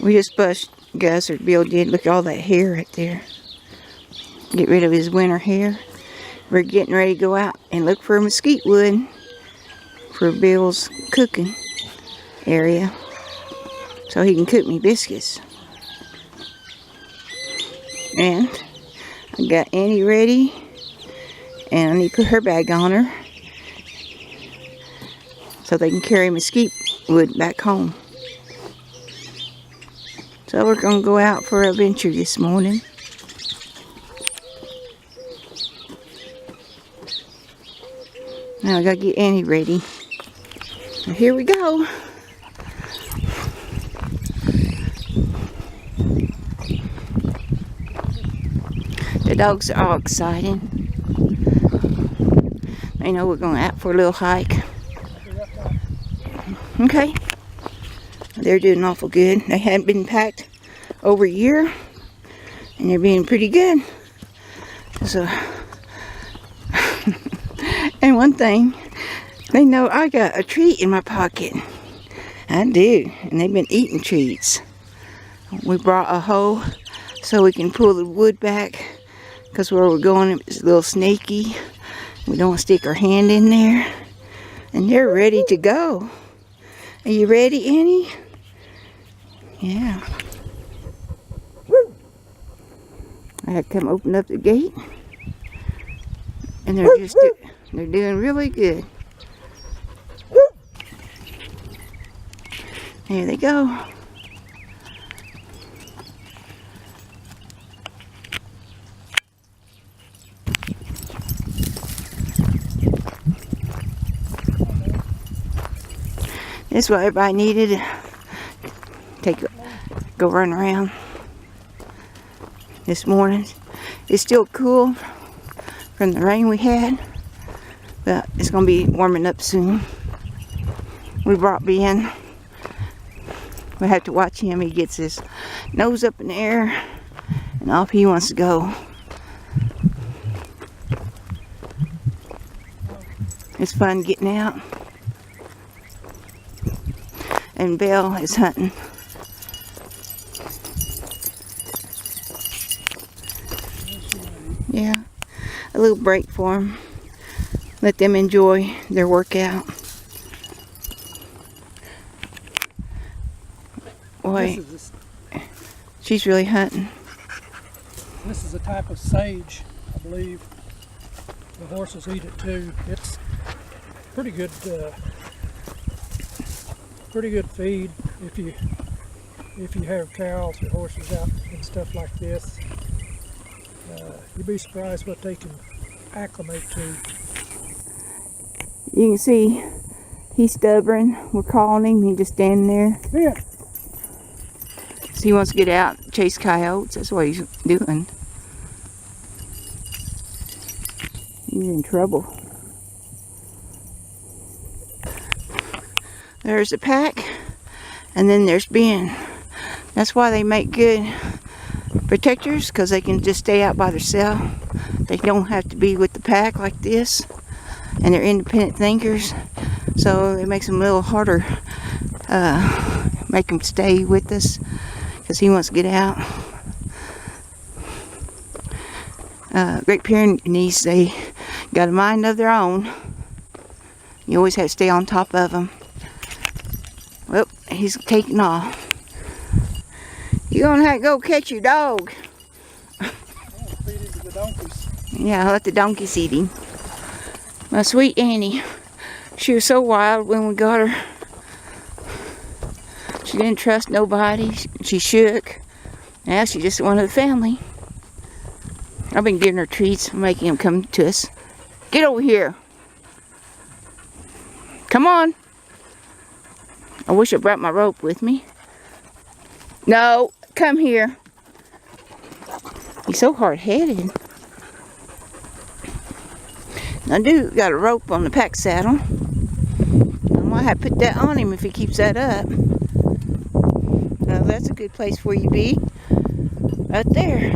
We just bust Gus, or Bill did. Look at all that hair right there. Get rid of his winter hair. We're getting ready to go out and look for mesquite wood for Bill's cooking area, so he can cook me biscuits. And I got Annie ready, and I need to put her bag on her so they can carry mesquite wood back home. So we're going to go out for a venture this morning. Now I got to get Annie ready. So here we go. The dogs are all excited. They know we're going out for a little hike. Okay. They're doing awful good. They hadn't been packed over a year, and they're being pretty good. So, and one thing, they know I got a treat in my pocket. I do, and they've been eating treats. We brought a hoe so we can pull the wood back, because where we're going is a little snaky. We don't want to stick our hand in there. And they're ready to go. Are you ready, Annie? Yeah. I had to come open up the gate. And they're doing really good. There they go. This is what everybody needed. Go run around this morning. It's still cool from the rain we had, but it's going to be warming up soon. We brought Ben. We have to watch him. He gets his nose up in the air and off he wants to go. It's fun getting out. And Belle is hunting. Yeah, a little break for them. Let them enjoy their workout. Boy, she's really hunting. This is a type of sage, I believe. The horses eat it too. It's pretty good feed if you have cows or horses out and stuff like this. You'd be surprised what they can acclimate to. You can see he's stubborn. We're calling him. He's just standing there. Yeah. So he wants to get out, chase coyotes. That's what he's doing. He's in trouble. There's the pack, and then there's Ben. That's why they make good protectors, because they can just stay out by themselves. They don't have to be with the pack like this, and they're independent thinkers, so it makes them a little harder. Make them stay with us, because he wants to get out. Great Pyrenees, they got a mind of their own. You always have to stay on top of them. Well, he's taking off. You're gonna have to go catch your dog. Feed him to the donkeys. Yeah, I'll let the donkeys eat him. My sweet Annie. She was so wild when we got her. She didn't trust nobody. She shook. Now she's just one of the family. I've been giving her treats, making them come to us. Get over here. Come on. I wish I brought my rope with me. No, come here. He's so hard-headed. I do got a rope on the pack saddle. I might have to put that on him if he keeps that up. Well, that's a good place for you to be. Right there.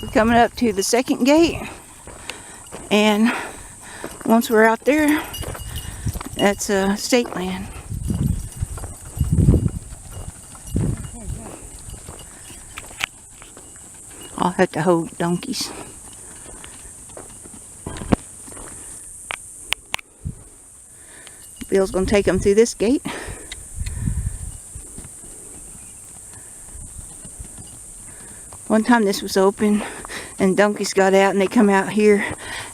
We're coming up to the second gate. And once we're out there, That's state land. I'll have to hold donkeys. Bill's gonna take them through this gate. One time this was open and donkeys got out and they come out here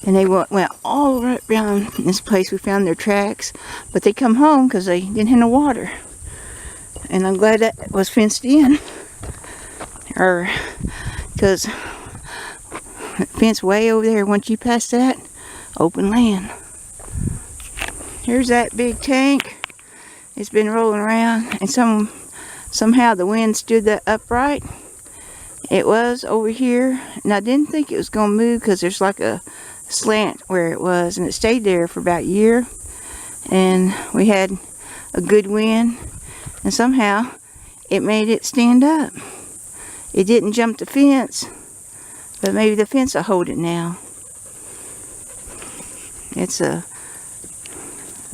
and they went all right around this place. We found their tracks, but they come home because they didn't have no water. And I'm glad that was fenced in, or because fence way over there, once you pass that, open land. Here's that big tank. It's been rolling around, and somehow the wind stood that upright. It was over here, and I didn't think it was going to move because there's like a slant where it was, and it stayed there for about a year. And we had a good wind, and somehow it made it stand up. It didn't jump the fence, but maybe the fence will hold it now. It's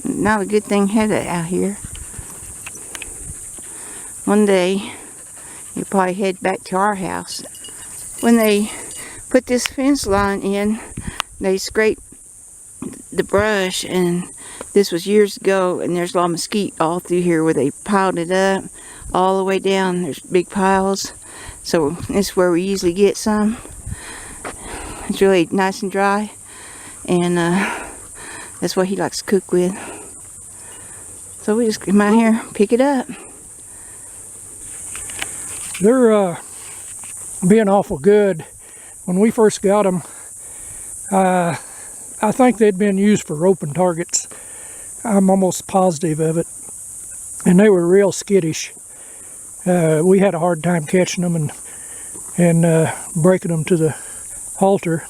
not a good thing had it out here. One day you'll probably head back to our house. When they put this fence line in, they scraped the brush, and this was years ago, and there's a lot of mesquite all through here where they piled it up all the way down. There's big piles, so this is where we usually get some. It's really nice and dry, and that's what he likes to cook with. So we just come out here, pick it up. They're being awful good. When we first got them, I think they'd been used for roping targets. I'm almost positive of it. And they were real skittish. We had a hard time catching them and breaking them to the halter.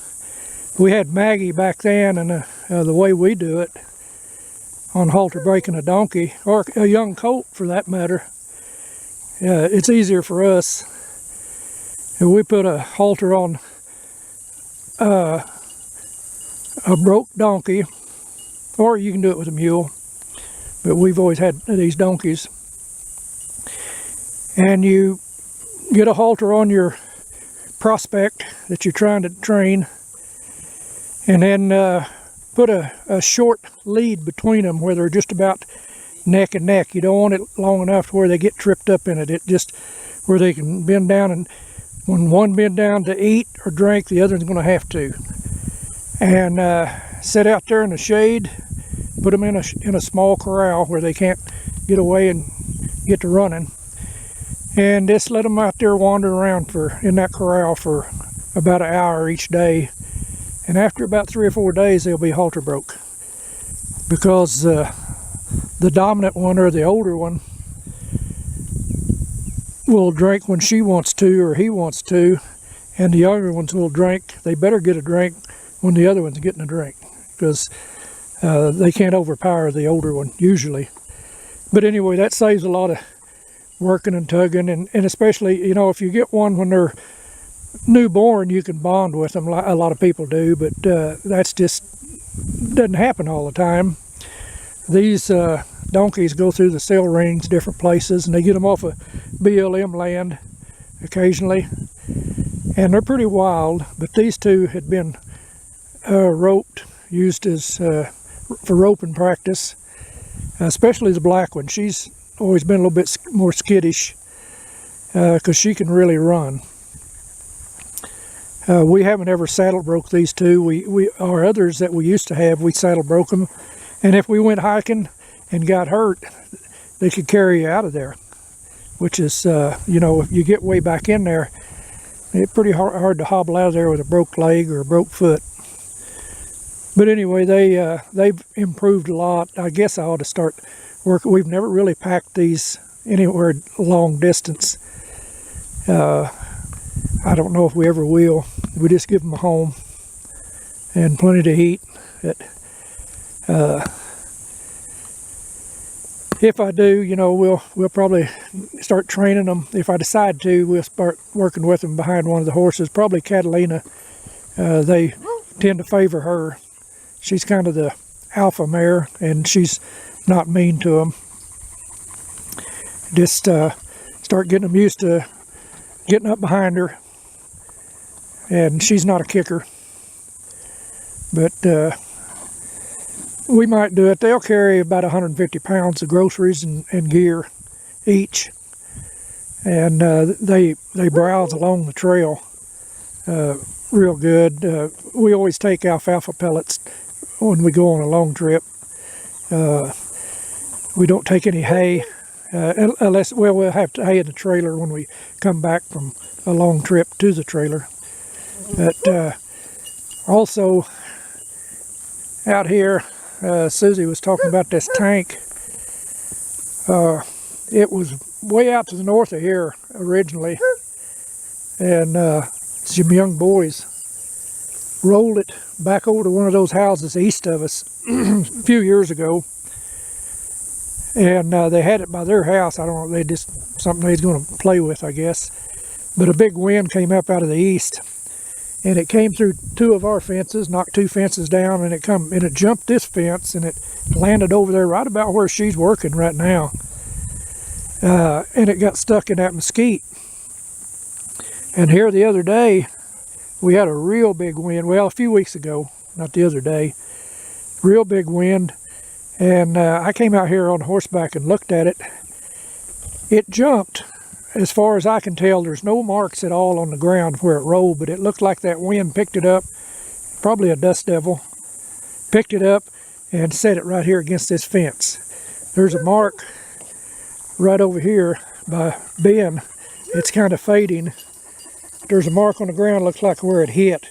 We had Maggie back then, and the way we do it on halter breaking a donkey, or a young colt for that matter, it's easier for us. If we put a halter on a broke donkey, or you can do it with a mule, but we've always had these donkeys, and you get a halter on your prospect that you're trying to train, and then put a short lead between them where they're just about neck and neck. You don't want it long enough to where they get tripped up in it. It just where they can bend down, and when one bend down to eat or drink, the other is going to have to. And sit out there in the shade, put them in a small corral where they can't get away and get to running, and just let them out there wander around in that corral for about an hour each day. And after about 3 or 4 days, they'll be halter broke, because the dominant one, or the older one, will drink when she wants to or he wants to, and the younger ones will drink. They better get a drink when the other one's getting a drink, because they can't overpower the older one usually. But anyway, that saves a lot of working and tugging, and especially, you know, if you get one when they're newborn, you can bond with them. A lot of people do, but that's just doesn't happen all the time. These donkeys go through the sale rings, different places, and they get them off of BLM land occasionally, and they're pretty wild. But these two had been roped, used as for roping practice, especially the black one. She's always been a little bit more skittish because she can really run. We haven't ever saddle broke these two. Our others that we used to have, we saddle broke them, and if we went hiking and got hurt, they could carry you out of there, which is, you know, if you get way back in there, it's pretty hard to hobble out of there with a broke leg or a broke foot. But anyway, they've improved a lot. I guess I ought to start working. We've never really packed these anywhere long distance. I don't know if we ever will. We just give them a home and plenty to eat. If I do, you know, we'll probably start training them. If I decide to, we'll start working with them behind one of the horses. Probably Catalina. They tend to favor her. She's kind of the alpha mare, and she's not mean to them. Just start getting them used to getting up behind her, and she's not a kicker. But we might do it. They'll carry about 150 pounds of groceries and gear each, and they browse along the trail real good. We always take alfalfa pellets when we go on a long trip. We don't take any hay unless, well, we'll have hay in the trailer when we come back from a long trip to the trailer. But also out here, Susie was talking about this tank. It was way out to the north of here originally, and some young boys rolled it back over to one of those houses east of us a few years ago, and they had it by their house. I don't know, they just, something they was going to play with, I guess. But a big wind came up out of the east, and it came through two of our fences, knocked two fences down, and it jumped this fence, and it landed over there right about where she's working right now. And it got stuck in that mesquite. And here the other day, we had a real big wind. Well, a few weeks ago, not the other day, real big wind. And I came out here on horseback and looked at it. It jumped. As far as I can tell, there's no marks at all on the ground where it rolled, but it looked like that wind picked it up, probably a dust devil, picked it up and set it right here against this fence. There's a mark right over here by Ben. It's kind of fading. There's a mark on the ground, looks like where it hit.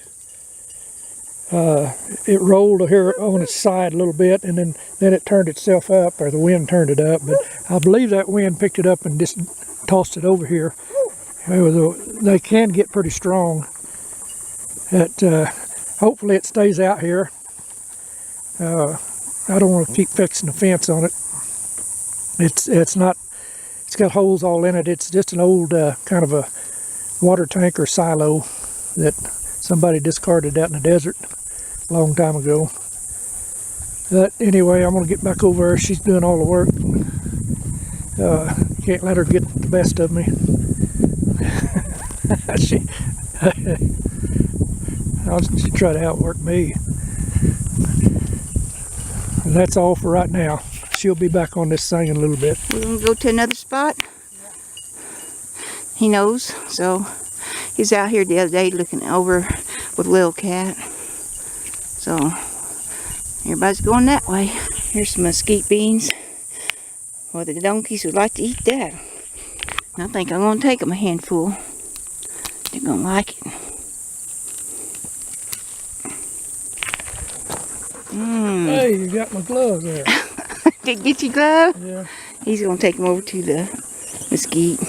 It rolled here on its side a little bit, and then it turned itself up, or the wind turned it up. But I believe that wind picked it up and just tossed it over here. They can get pretty strong. Hopefully it stays out here. I don't want to keep fixing the fence on it. It's got holes all in it. It's just an old kind of a water tank or silo that somebody discarded out in the desert a long time ago. But anyway, I'm going to get back over there. She's doing all the work. Can't let her get the best of me. She tried to outwork me. And that's all for right now. She'll be back on this thing in a little bit. We're going to go to another spot. He knows, so he's out here the other day looking over with Lil Cat. So everybody's going that way. Here's some mesquite beans. Well, the donkeys would like to eat that. I think I'm going to take them a handful. They're going to like it. Hey, you got my gloves there. Did you get your glove? Yeah. He's going to take them over to the mesquite.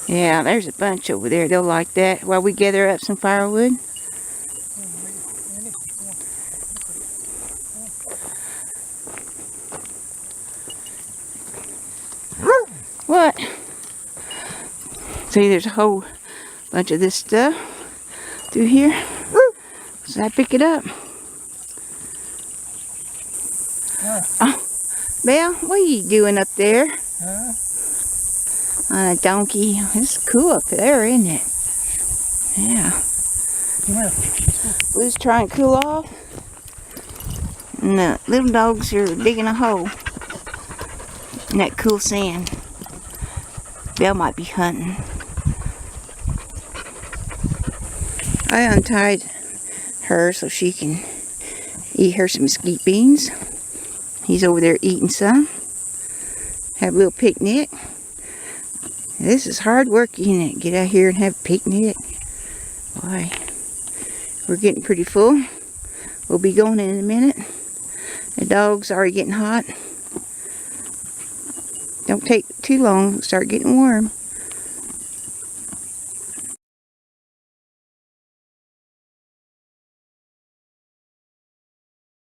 Yeah, there's a bunch over there. They'll like that while we gather up some firewood. What? See, there's a whole bunch of this stuff through here. So I pick it up. Oh, Belle, what are you doing up there? On a donkey. It's cool up there, isn't it? Yeah. Come here. We're just trying to cool off. And the little dogs are digging a hole in that cool sand. Belle might be hunting. I untied her so she can eat her some mesquite beans. He's over there eating some. Have a little picnic. This is hard work, isn't it? Get out here and have a picnic. Boy, we're getting pretty full. We'll be going in a minute. The dog's already getting hot. Don't take too long, it'll start getting warm.